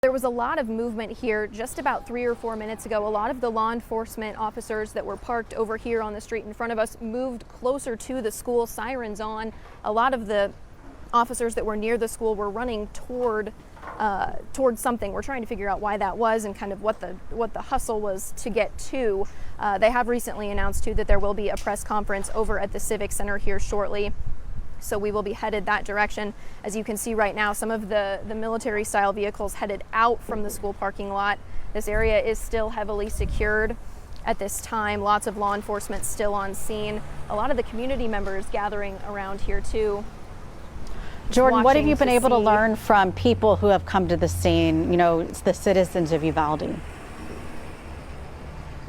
There was a lot of movement here just about 3 or 4 minutes ago. A lot of the law enforcement officers that were parked over here on the street in front of us moved closer to the school, sirens on. A lot of the officers that were near the school were running towards something. We're trying to figure out why that was and kind of what the hustle was to get to. They have recently announced too that there will be a press conference over at the Civic Center here shortly. So we will be headed that direction. As you can see right now, some of the military style vehicles headed out from the school parking lot. This area is still heavily secured at this time. Lots of law enforcement still on scene. A lot of the community members gathering around here too. Jordan, what have you been able to learn from people who have come to the scene, the citizens of Uvalde?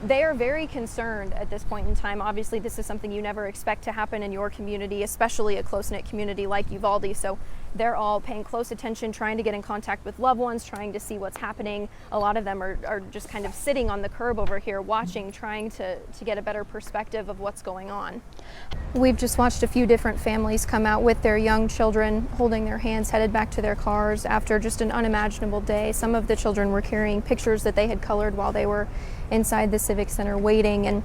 They are very concerned at this point in time. Obviously, this is something you never expect to happen in your community, especially a close-knit community like Uvalde. So they're all paying close attention, trying to get in contact with loved ones, trying to see what's happening. A lot of them are just kind of sitting on the curb over here watching, trying to get a better perspective of what's going on. We've just watched a few different families come out with their young children holding their hands, headed back to their cars after just an unimaginable day. Some of the children were carrying pictures that they had colored while they were inside the Civic Center waiting, and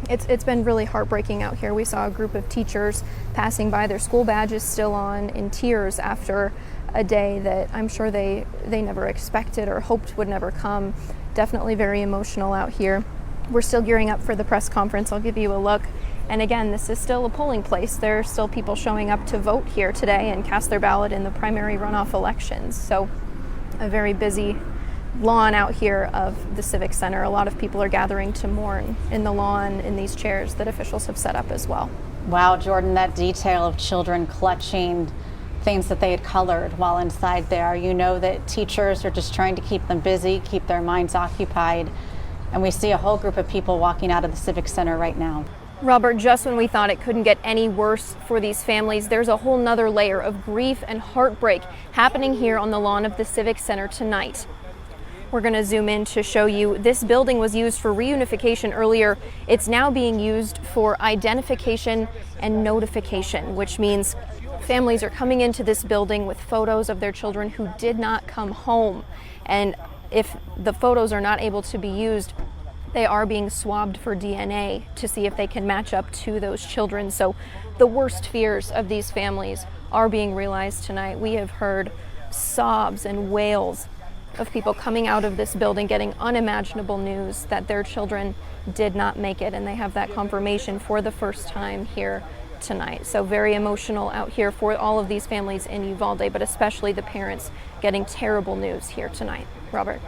it's been really heartbreaking out here. We saw a group of teachers passing by, their school badges still on, in tears after a day that I'm sure they never expected or hoped would never come. Definitely very emotional out here. We're still gearing up for the press conference. I'll give you a look. And again, this is still a polling place. There are still people showing up to vote here today and cast their ballot in the primary runoff elections. So a very busy lawn out here of the Civic Center. A lot of people are gathering to mourn in the lawn in these chairs that officials have set up as well. Wow, Jordan, that detail of children clutching things that they had colored while inside there. You know that teachers are just trying to keep them busy, keep their minds occupied. And we see a whole group of people walking out of the Civic Center right now. Robert, just when we thought it couldn't get any worse for these families, there's a whole nother layer of grief and heartbreak happening here on the lawn of the Civic Center tonight. We're going to zoom in to show you this building was used for reunification earlier. It's now being used for identification and notification, which means families are coming into this building with photos of their children who did not come home. And if the photos are not able to be used, they are being swabbed for DNA to see if they can match up to those children. So the worst fears of these families are being realized tonight. We have heard sobs and wails of people coming out of this building getting unimaginable news that their children did not make it, and they have that confirmation for the first time here tonight. So very emotional out here for all of these families in Uvalde, but especially the parents getting terrible news here tonight. Robert.